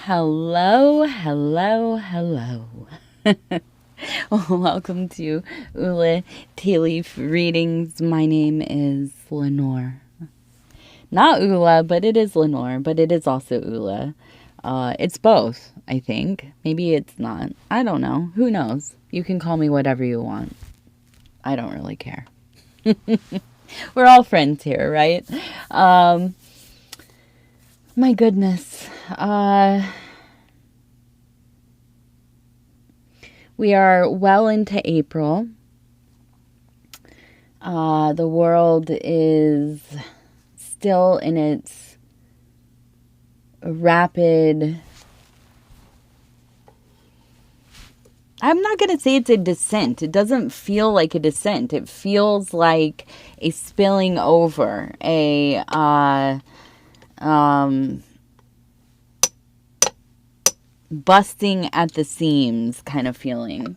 Hello, hello, hello. Welcome to Ula Tea Leaf Readings. My name is Lenore. Not Ula, but it is Lenore, but it is also Ula. It's both, I think. Maybe it's not. I don't know. Who knows? You can call me whatever you want. I don't really care. We're all friends here, right? My goodness. We are well into April. The world is still in its rapid... I'm not going to say it's a descent. It doesn't feel like a descent. It feels like a spilling over, a busting at the seams kind of feeling.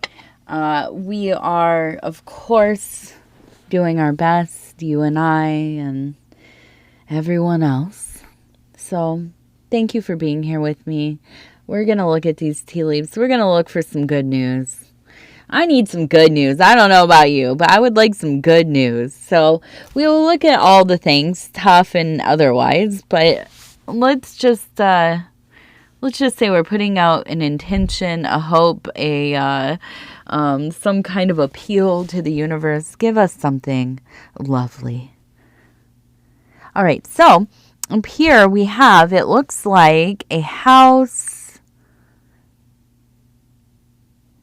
We are, of course, doing our best, you and I and everyone else. So thank you for being here with me. We're going to look at these tea leaves. We're going to look for some good news. I need some good news. I don't know about you, but I would like some good news. So we will look at all the things, tough and otherwise, but let's just say we're putting out an intention, a hope, some kind of appeal to the universe. Give us something lovely. All right, so up here we have, it looks like a house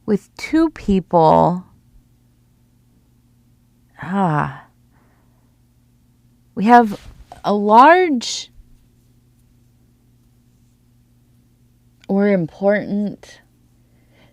with two people. We have a large or important,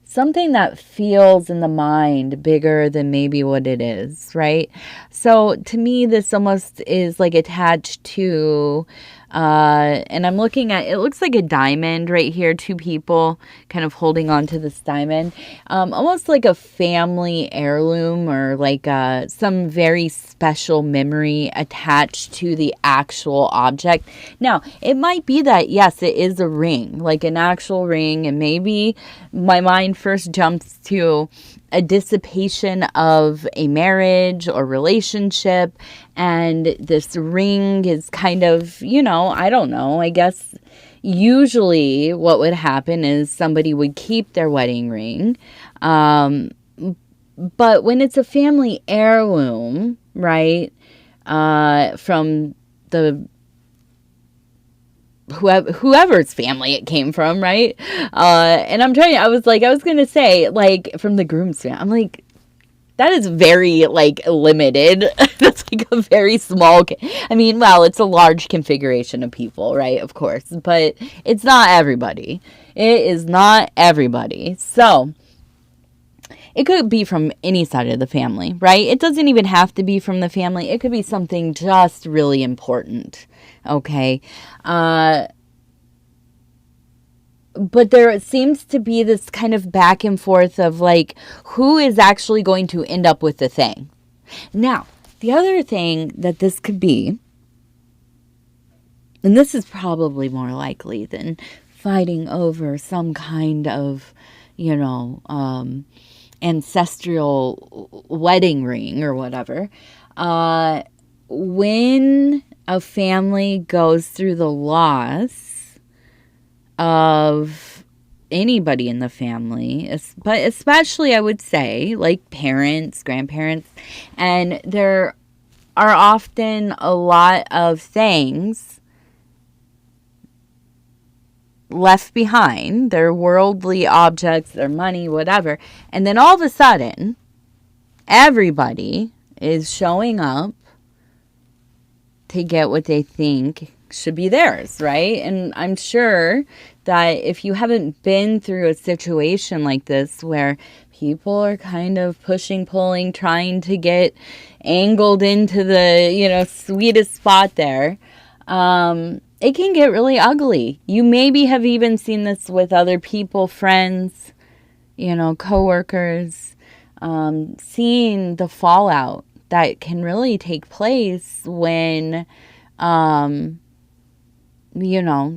something that feels in the mind bigger than maybe what it is, right? So to me, this almost is like attached to, and I'm looking at, it looks like a diamond right here, two people kind of holding on to this diamond, almost like a family heirloom or like some very special memory attached to the actual object. Now, it might be that, yes, it is a ring, like an actual ring, and maybe my mind first jumps to a dissipation of a marriage or relationship, and this ring is kind of, I don't know, I guess usually what would happen is somebody would keep their wedding ring, but when it's a family heirloom, right, from the whoever's family it came from, right? And I was going to say, like, from the groom's family. I'm like, that is very, like, limited. That's like a very small, it's a large configuration of people, right? Of course, but it's not everybody. It is not everybody. So it could be from any side of the family, right? It doesn't even have to be from the family. It could be something just really important. Okay. But there seems to be this kind of back and forth of like, who is actually going to end up with the thing? Now, the other thing that this could be, and this is probably more likely than fighting over some kind of, ancestral wedding ring or whatever, when a family goes through the loss of anybody in the family, but especially I would say like parents, grandparents, and there are often a lot of things left behind, their worldly objects, their money, whatever, and then all of a sudden everybody is showing up to get what they think should be theirs, right? And I'm sure that if you haven't been through a situation like this where people are kind of pushing, pulling, trying to get angled into the, sweetest spot there, it can get really ugly. You maybe have even seen this with other people, friends, coworkers, seeing the fallout that can really take place when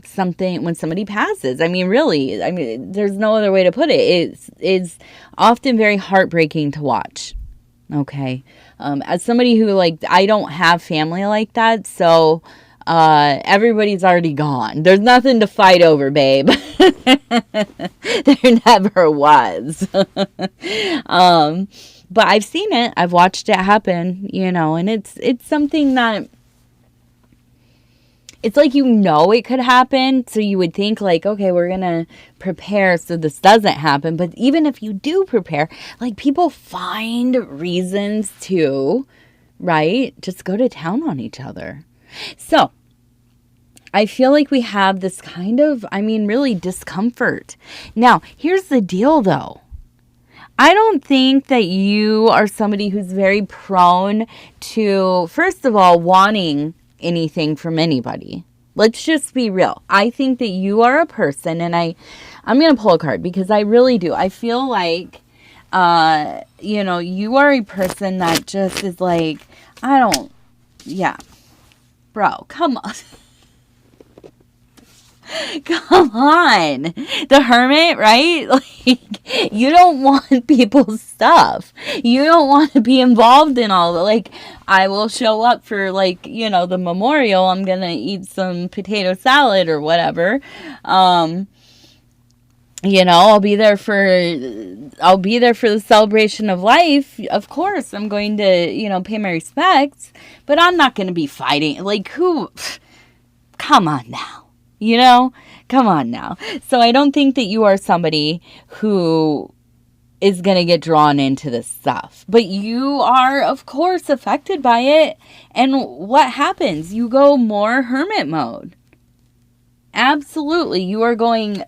something, when somebody passes. I mean, really, there's no other way to put it. It's often very heartbreaking to watch. Okay. As somebody who, like, I don't have family like that, so everybody's already gone. There's nothing to fight over, babe. There never was. But I've seen it. I've watched it happen, and it's something that, it's like, it could happen. So you would think, like, okay, we're going to prepare so this doesn't happen. But even if you do prepare, like, people find reasons to, right, just go to town on each other. So I feel like we have this kind of, really discomfort. Now, here's the deal, though. I don't think that you are somebody who's very prone to, first of all, wanting anything from anybody. Let's just be real. I think that you are a person, and I'm going to pull a card because I really do. I feel like, you are a person that just is like, bro, come on. Come on. The Hermit, right? Like, you don't want people's stuff. You don't want to be involved in all the, like, I will show up for, like, the memorial. I'm going to eat some potato salad or whatever. I'll be there for the celebration of life. Of course, I'm going to, pay my respects, but I'm not going to be fighting. Like, who? Come on now. Come on now. So I don't think that you are somebody who is going to get drawn into this stuff. But you are, of course, affected by it. And what happens? You go more hermit mode. Absolutely. You are going,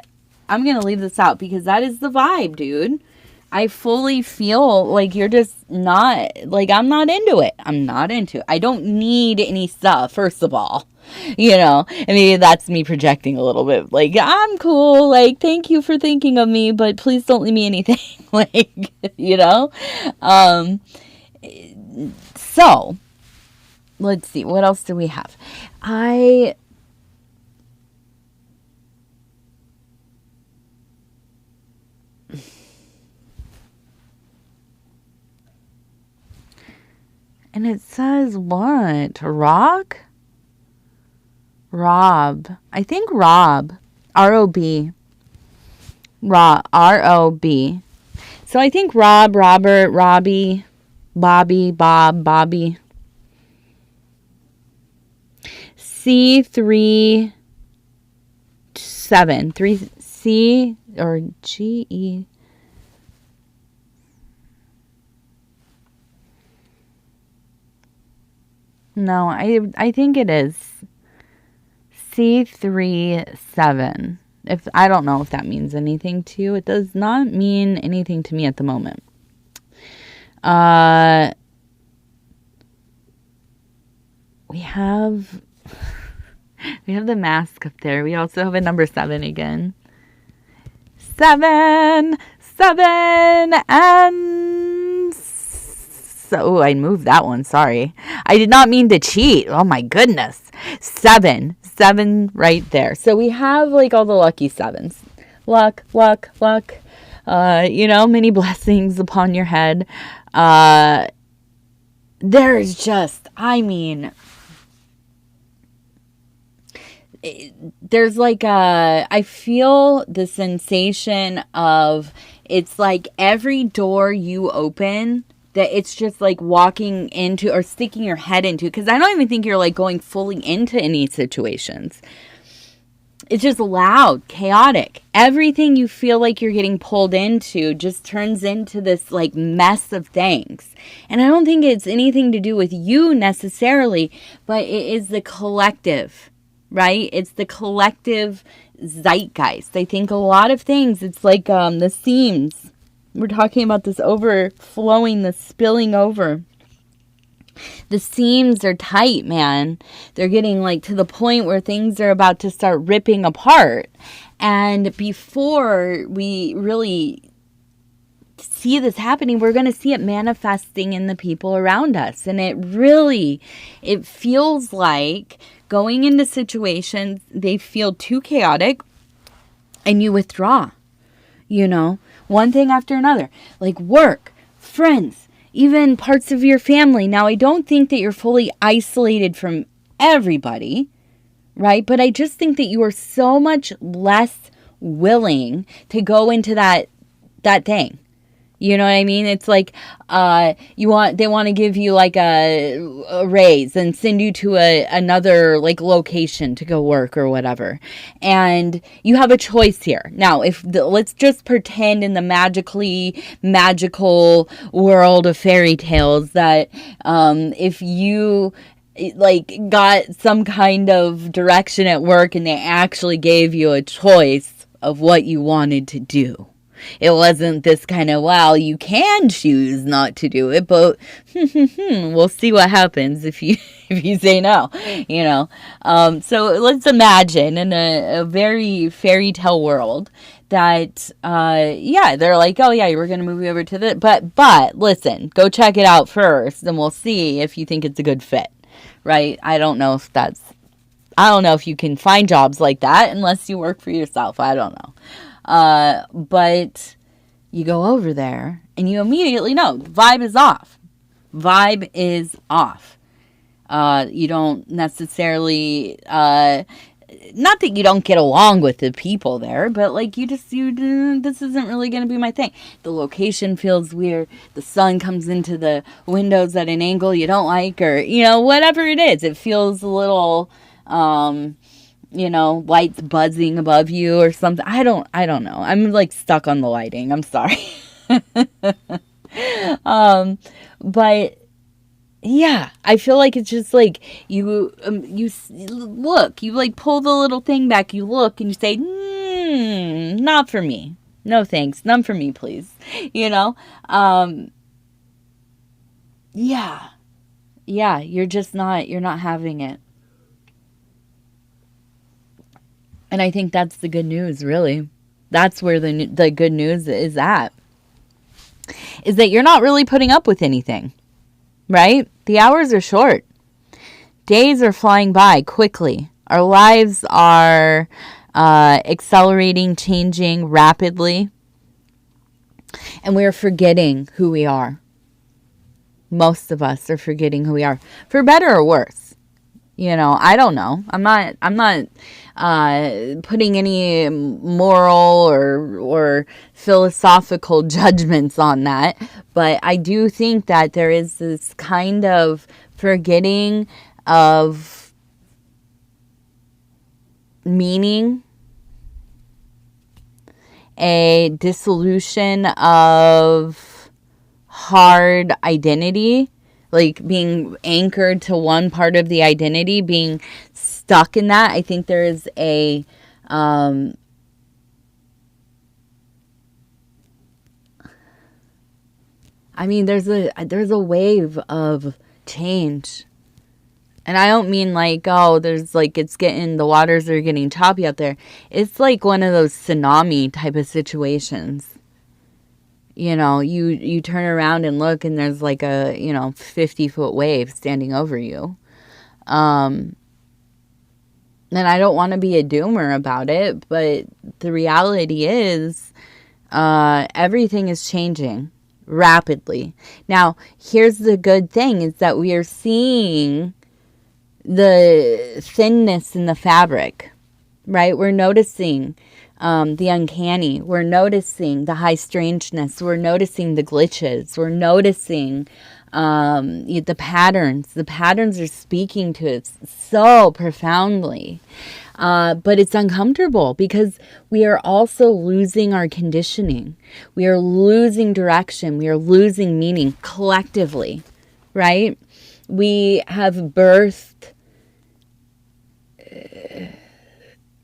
I'm going to leave this out because that is the vibe, dude. I fully feel like you're just not, like, I'm not into it. I'm not into it. I don't need any stuff, first of all. That's me projecting a little bit. Like, I'm cool. Like, thank you for thinking of me, but please don't leave me anything. So, let's see. What else do we have? And it says what? Rob. I think Rob. R-O-B. R-O-B. So I think Rob, Robert, Robbie, Bobby, Bob, Bobby. C3 7. 3C or G-E. No, I think it is C37. If I don't know if that means anything to you. It does not mean anything to me at the moment. We have the mask up there. We also have a number 7 again. 7, and so I moved that one. Sorry. I did not mean to cheat. Oh my goodness. 7 right there. So we have like all the lucky 7s. Luck. Many blessings upon your head. There's just, there's like I feel the sensation of, it's like every door you open, that it's just like walking into or sticking your head into, because I don't even think you're like going fully into any situations. It's just loud, chaotic. Everything you feel like you're getting pulled into just turns into this like mess of things. And I don't think it's anything to do with you necessarily, but it is the collective, right? It's the collective zeitgeist. I think a lot of things, it's like the seams. We're talking about this overflowing, the spilling over. The seams are tight, man. They're getting like to the point where things are about to start ripping apart. And before we really see this happening, we're going to see it manifesting in the people around us. And it feels like going into situations, they feel too chaotic, and you withdraw, one thing after another, like work, friends, even parts of your family. Now, I don't think that you're fully isolated from everybody, right? But I just think that you are so much less willing to go into that thing. You know what I mean? It's like they want to give you like a raise and send you to another like location to go work or whatever. And you have a choice here. Now, let's just pretend in the magical world of fairy tales that if you like got some kind of direction at work and they actually gave you a choice of what you wanted to do. It wasn't this kind of, well, you can choose not to do it, but we'll see what happens if you say no, So let's imagine in a very fairy tale world that, they're like, oh yeah, we're going to move you over to the, but listen, go check it out first and we'll see if you think it's a good fit, right? I don't know if you can find jobs like that unless you work for yourself. I don't know. But you go over there and you immediately know the vibe is off. Vibe is off. You don't necessarily, not that you don't get along with the people there, but like this isn't really going to be my thing. The location feels weird. The sun comes into the windows at an angle you don't like, or, whatever it is. It feels a little, lights buzzing above you or something. I don't know. I'm like stuck on the lighting. I'm sorry. But yeah, I feel like it's just like you look, you like pull the little thing back, you look and you say, not for me. No thanks. None for me, please. Yeah, you're not having it. And I think that's the good news, really. That's where the good news is at. Is that you're not really putting up with anything, right? The hours are short. Days are flying by quickly. Our lives are accelerating, changing rapidly. And we're forgetting who we are. Most of us are forgetting who we are. For better or worse. I don't know. I'm not putting any moral or philosophical judgments on that, but I do think that there is this kind of forgetting of meaning, a dissolution of hard identity. Like being anchored to one part of the identity, being stuck in that. I think there is there's a wave of change. And I don't mean like, the waters are getting choppy out there. It's like one of those tsunami type of situations. You turn around and look and there's like a, 50-foot wave standing over you. And I don't want to be a doomer about it, but the reality is everything is changing rapidly. Now, here's the good thing is that we are seeing the thinness in the fabric, right? We're noticing the uncanny. We're noticing the high strangeness. We're noticing the glitches. We're noticing the patterns. The patterns are speaking to us so profoundly. But it's uncomfortable because we are also losing our conditioning. We are losing direction. We are losing meaning collectively, right? We have birthed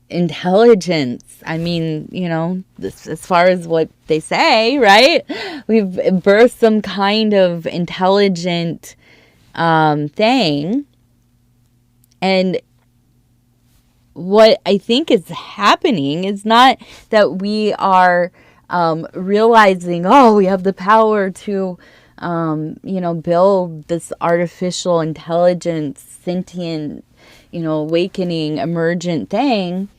intelligence. I mean, as far as what they say, right? We've birthed some kind of intelligent thing. And what I think is happening is not that we are realizing, we have the power to, build this artificial intelligence, sentient, awakening, emergent thing,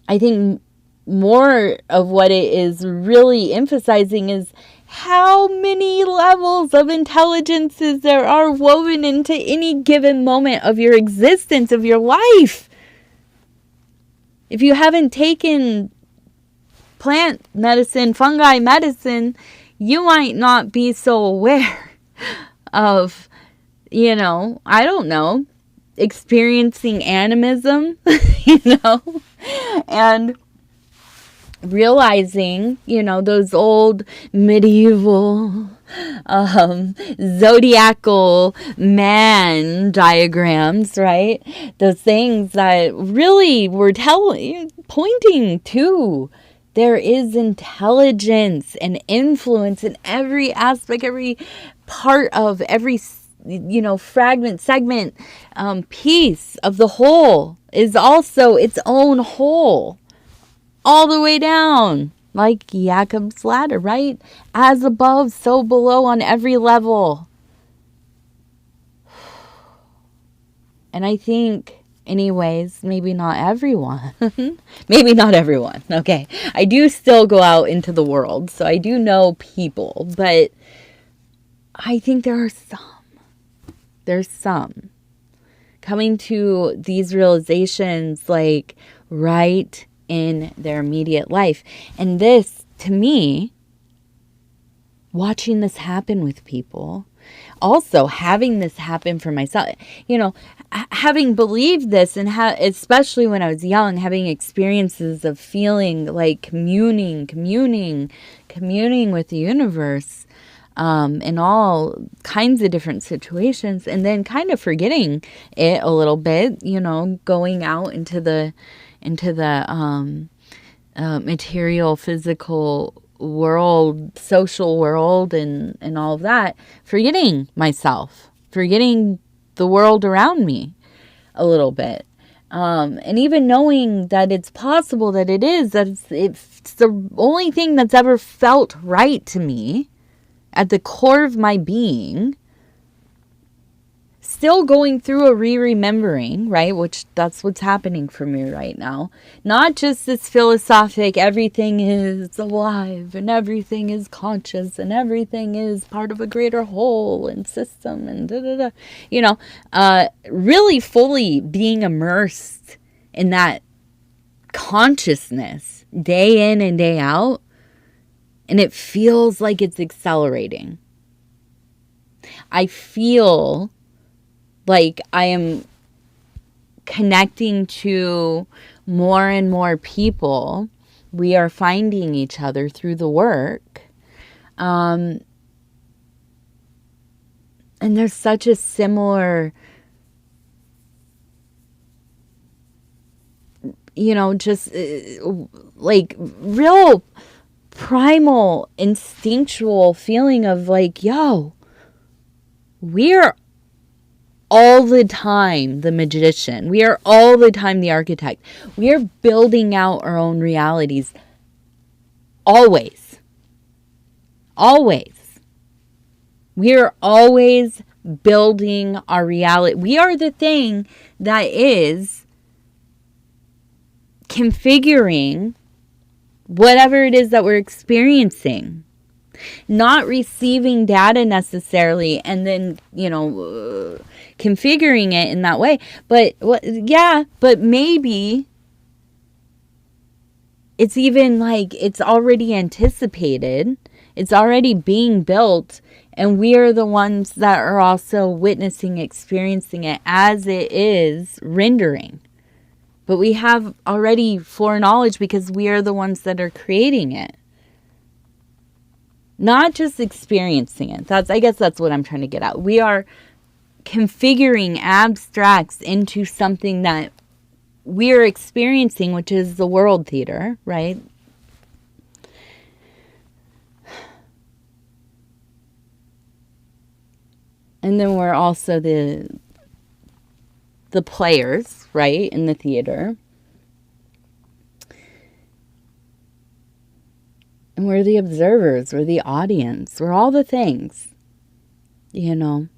I think more of what it is really emphasizing is how many levels of intelligences there are woven into any given moment of your existence, of your life. If you haven't taken plant medicine, fungi medicine, you might not be so aware of, I don't know, experiencing animism, and realizing, those old medieval zodiacal man diagrams, right? Those things that really were pointing to there is intelligence and influence in every aspect, every part of every fragment, segment, piece of the whole is also its own whole, all the way down, like Jacob's ladder, right? As above, so below on every level. And I think, anyways, maybe not everyone. Maybe not everyone, okay? I do still go out into the world, so I do know people, but I think there are some. There's some coming to these realizations like right in their immediate life. And this, to me, watching this happen with people, also having this happen for myself, having believed this and especially when I was young, having experiences of feeling like communing with the universe, in all kinds of different situations, and then kind of forgetting it a little bit, going out into the material, physical world, social world, and all of that, forgetting myself, forgetting the world around me a little bit. And even knowing that it's possible that it's the only thing that's ever felt right to me at the core of my being, still going through a remembering, right? Which that's what's happening for me right now. Not just this philosophic, everything is alive and everything is conscious and everything is part of a greater whole and system and really fully being immersed in that consciousness day in and day out. And it feels like it's accelerating. I feel like I am connecting to more and more people. We are finding each other through the work. And there's such a similar, just like real primal, instinctual feeling of like, yo, we're all the time the magician. We are all the time the architect. We are building out our own realities. Always. Always. We are always building our reality. We are the thing that is configuring whatever it is that we're experiencing, not receiving data necessarily and then, configuring it in that way. But maybe it's even like it's already anticipated. It's already being built. And we are the ones that are also witnessing, experiencing it as it is rendering. But we have already foreknowledge because we are the ones that are creating it. Not just experiencing it. I guess that's what I'm trying to get at. We are configuring abstracts into something that we're experiencing, which is the world theater, right? And then we're also the players, right, in the theater. And we're the observers, we're the audience, we're all the things, And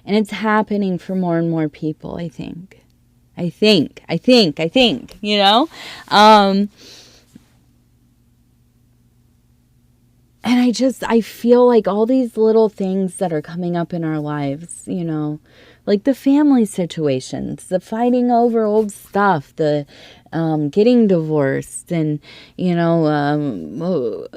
it's happening for more and more people, I think. I think, you know? And I feel like all these little things that are coming up in our lives, you know, like the family situations, the fighting over old stuff, the getting divorced, and, you know,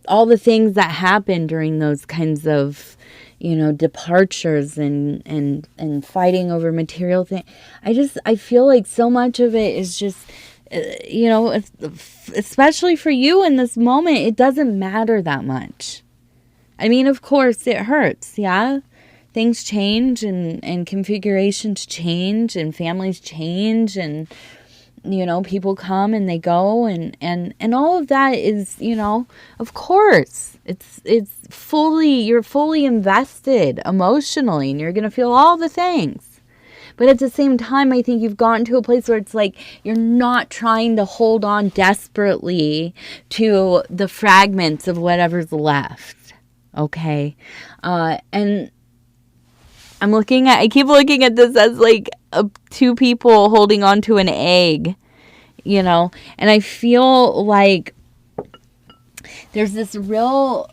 all the things that happen during those kinds of, you know, departures and fighting over material things. I feel like so much of it is just, you know, especially for you in this moment, it doesn't matter that much. I mean, of course it hurts. Yeah. Things change and configurations change and families change, and, you know, people come and they go, and all of that is, you know, of course it's you're fully invested emotionally, and you're going to feel all the things. But at the same time, I think you've gotten to a place where it's like you're not trying to hold on desperately to the fragments of whatever's left. Okay? And I keep looking at this as like two people holding on to an egg, you know? And I feel like there's this real...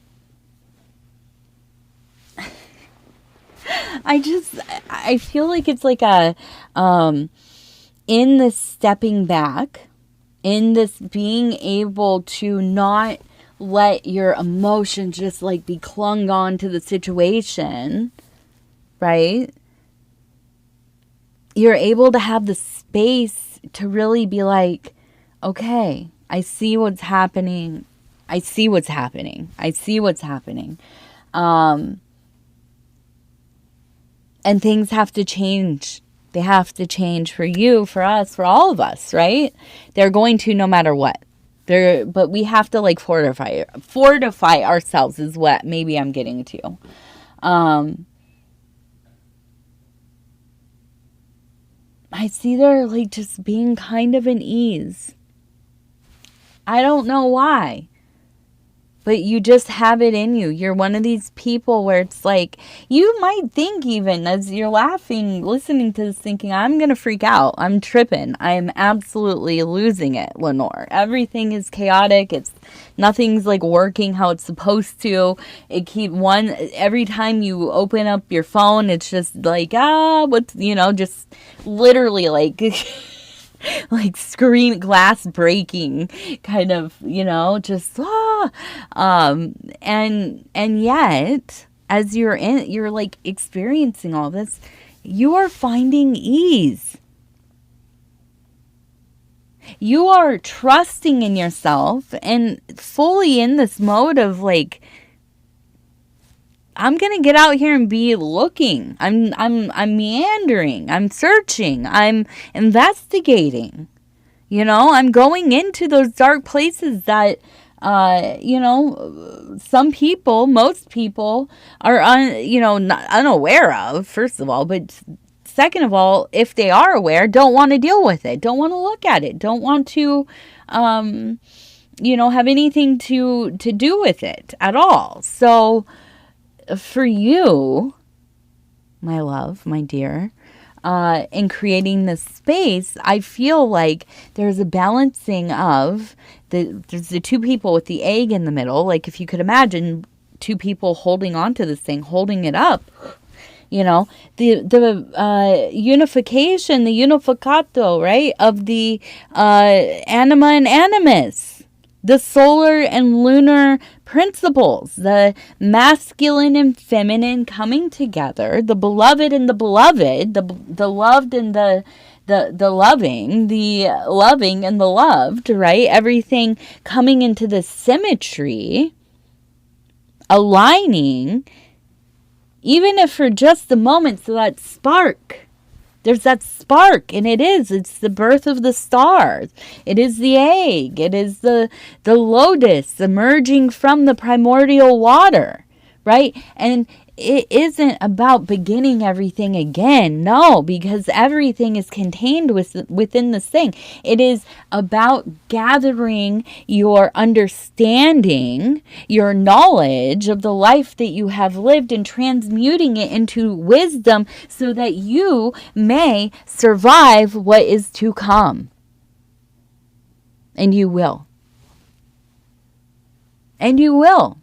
I feel like it's like in this stepping back, in this being able to not let your emotions just like be clung on to the situation, right? You're able to have the space to really be like, okay, I see what's happening. And things have to change. They have to change for you, for us, for all of us, right? They're going to, no matter what. But we have to like fortify ourselves is what maybe I'm getting to. I see there like just being kind of an ease. I don't know why. But you just have it in you. You're one of these people where it's like, you might think even as you're laughing, listening to this, thinking, I'm going to freak out. I'm tripping. I'm absolutely losing it, Lenore. Everything is chaotic. Nothing's like working how it's supposed to. Every time you open up your phone, it's just like, what's, you know, just literally like... like screen glass breaking kind of, you know, just and yet as you're like experiencing all this, you are finding ease. You are trusting in yourself and fully in this mode of like, I'm going to get out here and be looking. I'm meandering. I'm searching. I'm investigating. You know, I'm going into those dark places that, you know, most people are, not unaware of, first of all. But second of all, if they are aware, don't want to deal with it. Don't want to look at it. Don't want to, have anything to do with it at all. So... for you, my love, my dear, in creating this space, I feel like there's a balancing of there's the two people with the egg in the middle. Like if you could imagine two people holding on to this thing, holding it up, you know, the unification, the unificato, right, of the anima and animus. The solar and lunar principles, the masculine and feminine coming together, the beloved and the beloved, the loved and the loving, the loving and the loved, right? Everything coming into this symmetry, aligning, even if for just a moment, so that spark. There's that spark, and it's the birth of the stars. It is the egg. It is the lotus emerging from the primordial water, right? And it isn't about beginning everything again. No, because everything is contained within this thing. It is about gathering your understanding, your knowledge of the life that you have lived, and transmuting it into wisdom so that you may survive what is to come. And you will. And you will.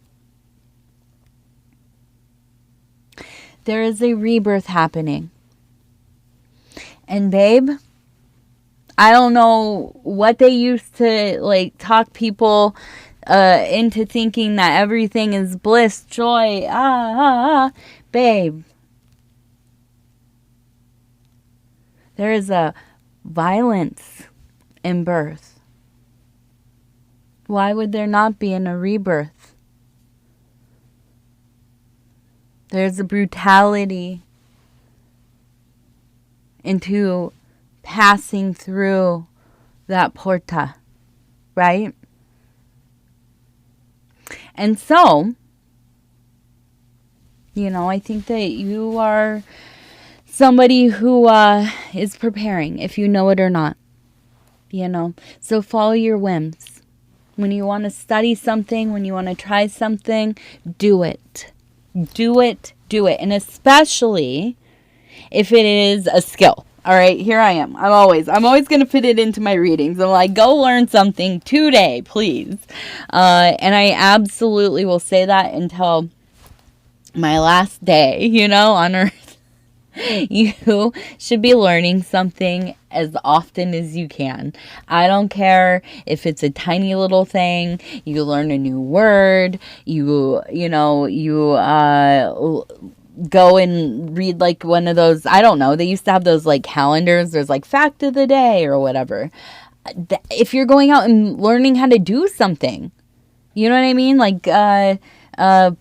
There is a rebirth happening. And babe, I don't know what they used to like talk people into thinking that everything is bliss, joy, babe. There is a violence in birth. Why would there not be in a rebirth? There's a brutality into passing through that porta, right? And so, I think that you are somebody who is preparing, if you know it or not, So follow your whims. When you want to study something, when you want to try something, do it. Do it. And especially if it is a skill. All right, here I am. I'm always going to fit it into my readings. I'm like, go learn something today, please. And I absolutely will say that until my last day, on earth. You should be learning something as often as you can. I don't care if it's a tiny little thing. You learn a new word. You go and read like one of those, I don't know, they used to have those like calendars. There's like fact of the day or whatever. If you're going out and learning how to do something, you know what I mean? Like,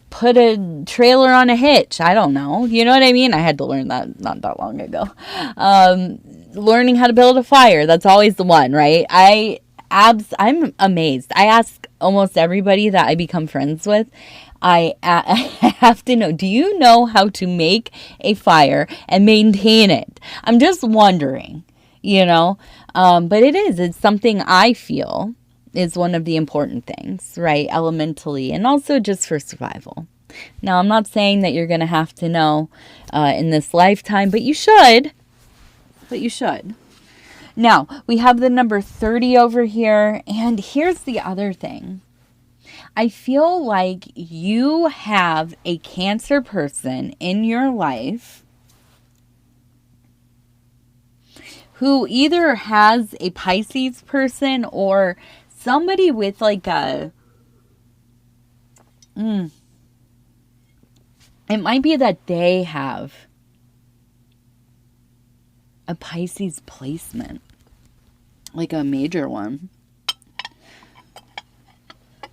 put a trailer on a hitch. I don't know. You know what I mean? I had to learn that not that long ago. Learning how to build a fire. That's always the one, right? I'm amazed. I ask almost everybody that I become friends with. I have to know, do you know how to make a fire and maintain it? I'm just wondering, but it's something I feel is one of the important things, right? Elementally, and also just for survival. Now, I'm not saying that you're going to have to know in this lifetime, but you should. Now, we have the number 30 over here, and here's the other thing. I feel like you have a Cancer person in your life who either has a Pisces person or somebody with like it might be that they have a Pisces placement, like a major one.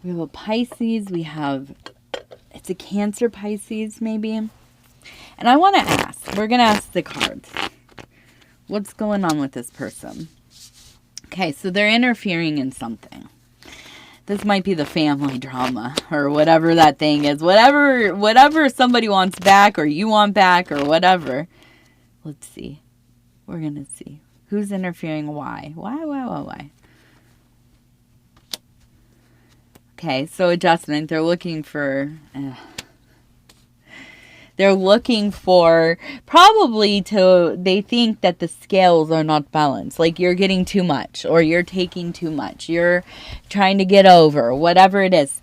We have a Pisces, it's a Cancer Pisces maybe. And I want to ask, we're going to ask the cards, what's going on with this person? Okay, so they're interfering in something. This might be the family drama or whatever that thing is. Whatever somebody wants back or you want back or whatever. Let's see. We're going to see. Who's interfering? Why? Why? Okay, so adjustment. They're looking for probably they think that the scales are not balanced. Like you're getting too much or you're taking too much. You're trying to get over, whatever it is.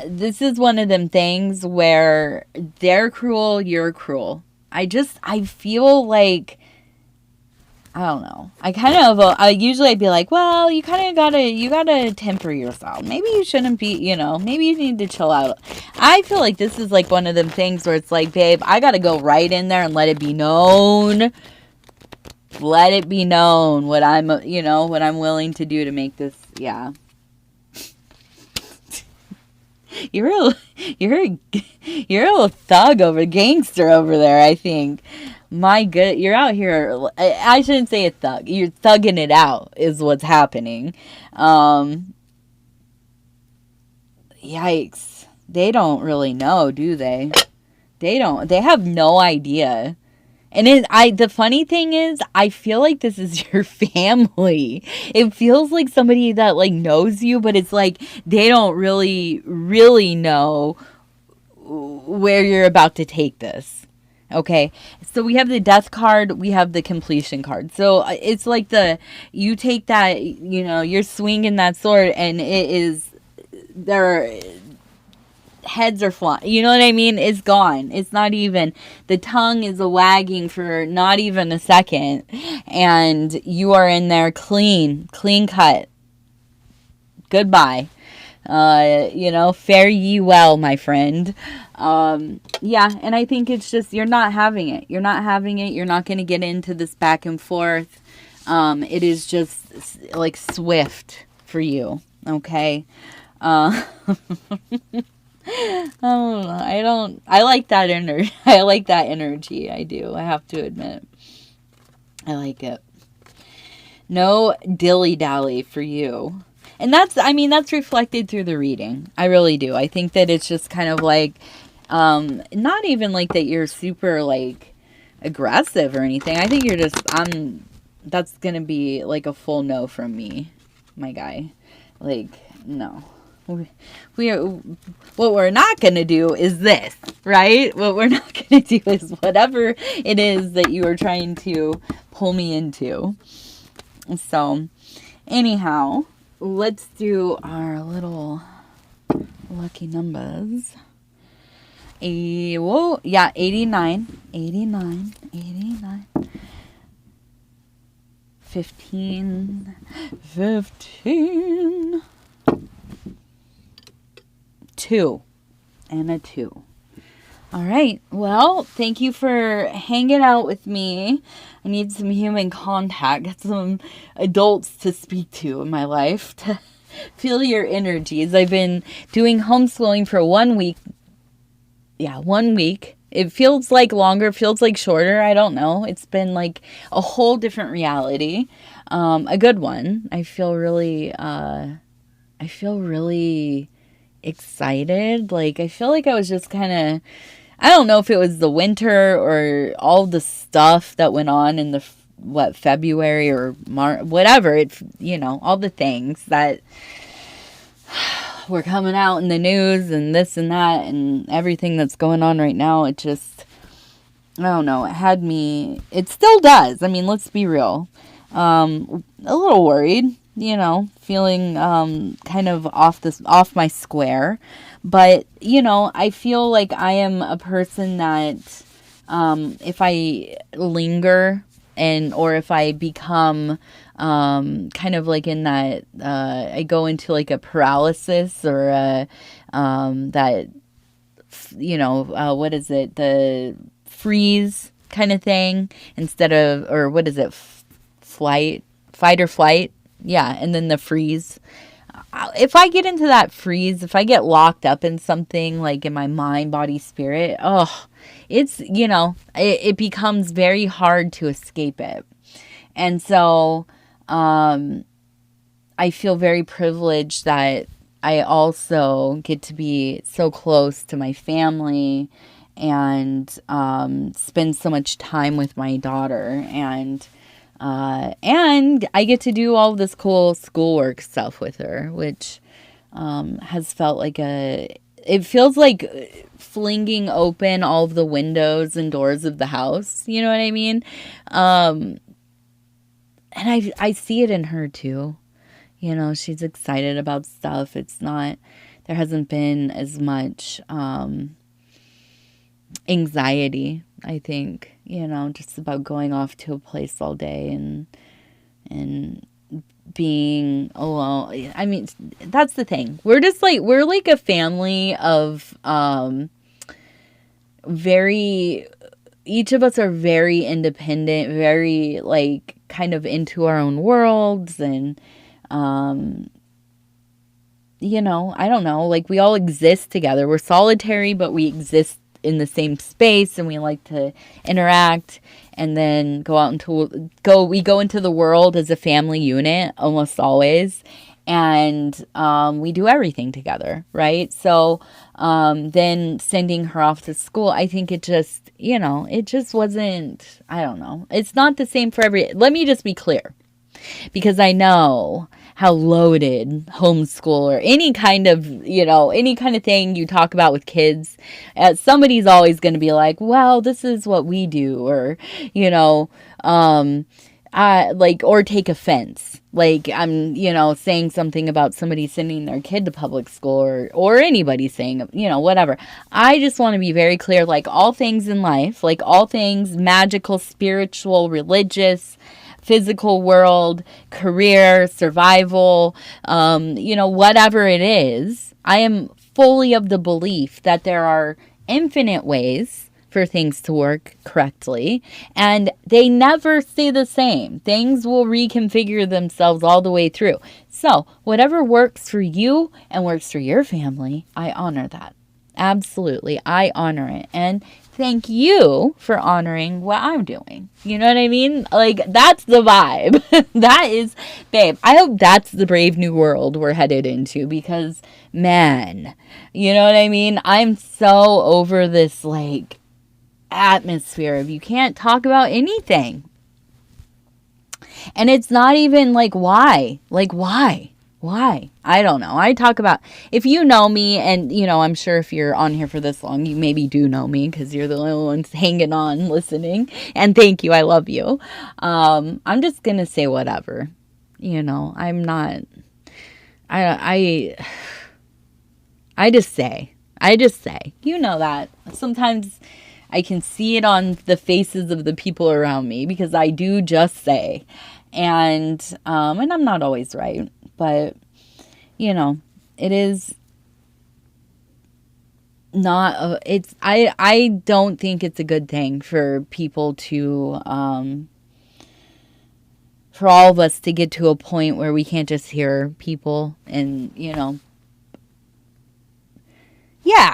This is one of them things where they're cruel, you're cruel. I feel like, I don't know. Usually I'd be like, well, you gotta temper yourself. Maybe you shouldn't be, maybe you need to chill out. I feel like this is like one of them things where it's like, babe, I gotta go right in there and let it be known. Let it be known what I'm willing to do to make this, yeah. You're a thug gangster over there, I think. My good, you're out here. I shouldn't say a thug. You're thugging it out is what's happening. Yikes. They don't really know, do they? They have no idea. And the funny thing is, I feel like this is your family. It feels like somebody that like knows you, but it's like they don't really know where you're about to take this. Okay, so we have the death card, we have the completion card. So it's like you take that, you're swinging that sword, and it is there. Heads are flying. You know what I mean? It's gone. It's not even. The tongue is a wagging for not even a second, and you are in there clean cut. Goodbye. Fare ye well, my friend. Yeah, and I think it's just, you're not having it. You're not having it. You're not going to get into this back and forth. It is just like swift for you. Okay. I like that energy. I like that energy. I do. I have to admit. I like it. No dilly-dally for you. And that's reflected through the reading. I really do. I think that it's just kind of like, not even like that you're super like aggressive or anything. I think you're just, that's going to be like a full no from me, my guy. Like, no. We are, what we're not going to do is this, right? What we're not going to do is whatever it is that you are trying to pull me into. So, anyhow, let's do our little lucky numbers. 89, 15, 2 and a 2. All right. Well, thank you for hanging out with me. I need some human contact, get some adults to speak to in my life to feel your energies. I've been doing homeschooling for 1 week. Yeah, 1 week. It feels like longer, feels like shorter. I don't know. It's been like a whole different reality. A good one. I feel really excited. Like, I feel like I was just kind of, I don't know if it was the winter or all the stuff that went on in February or March, whatever, all the things that were coming out in the news and this and that and everything that's going on right now. It just, I don't know, it still does. I mean, let's be real. A little worried. Feeling kind of off my square. But, I feel like I am a person that if I linger or if I become kind of like in that, I go into like a paralysis or that, what is it? The freeze kind of thing instead of, or what is it? Fight or flight. Yeah, and then the freeze. If I get into that freeze, if I get locked up in something like in my mind, body, spirit, it's, it becomes very hard to escape it. And so I feel very privileged that I also get to be so close to my family and spend so much time with my daughter. And I get to do all this cool schoolwork stuff with her, which has felt like it feels like flinging open all of the windows and doors of the house. You know what I mean? And I see it in her too. She's excited about stuff. There hasn't been as much anxiety, I think, just about going off to a place all day and being alone. I mean, that's the thing. We're like a family of each of us are very independent, very like kind of into our own worlds, and I don't know, like we all exist together. We're solitary, but we exist in the same space, and we like to interact, and then we go into the world as a family unit almost always. and we do everything together, right? So then sending her off to school, I think it just, it just wasn't, I don't know. It's not the same for let me just be clear, because I know how loaded homeschool or any kind of, any kind of thing you talk about with kids, somebody's always going to be like, well, this is what we do, or, or take offense. Like I'm, saying something about somebody sending their kid to public school, or anybody saying, whatever. I just want to be very clear, like all things in life, like all things magical, spiritual, religious, physical world, career, survival, whatever it is, I am fully of the belief that there are infinite ways for things to work correctly, and they never stay the same. Things will reconfigure themselves all the way through. So whatever works for you and works for your family, I honor that. Absolutely, I honor it. And thank you for honoring what I'm doing. You know what I mean? Like, that's the vibe. That is, babe, I hope that's the brave new world we're headed into, because, man, you know what I mean? I'm so over this, like, atmosphere of you can't talk about anything. And it's not even, like, why? Like, why? Why? I don't know. I talk about, if you know me, and, I'm sure if you're on here for this long, you maybe do know me because you're the only ones hanging on, listening. And thank you. I love you. I'm just going to say whatever. I'm not, I just say, that sometimes I can see it on the faces of the people around me, because I do just say, and I'm not always right. But, it is not, I don't think it's a good thing for people to, for all of us to get to a point where we can't just hear people and, yeah,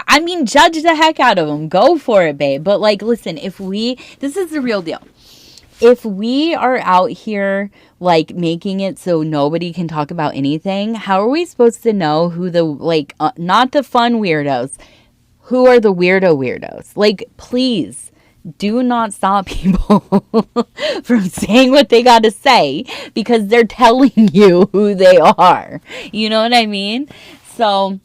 I mean, judge the heck out of them. Go for it, babe. But, like, listen, this is the real deal. If we are out here, like, making it so nobody can talk about anything, how are we supposed to know who not the fun weirdos, who are the weirdos? Like, please, do not stop people from saying what they got to say, because they're telling you who they are. You know what I mean? So,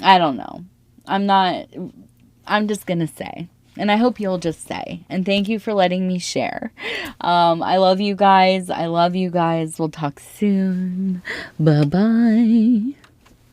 I don't know. I'm just going to say. And I hope you'll just say. And thank you for letting me share. I love you guys. We'll talk soon. Bye-bye.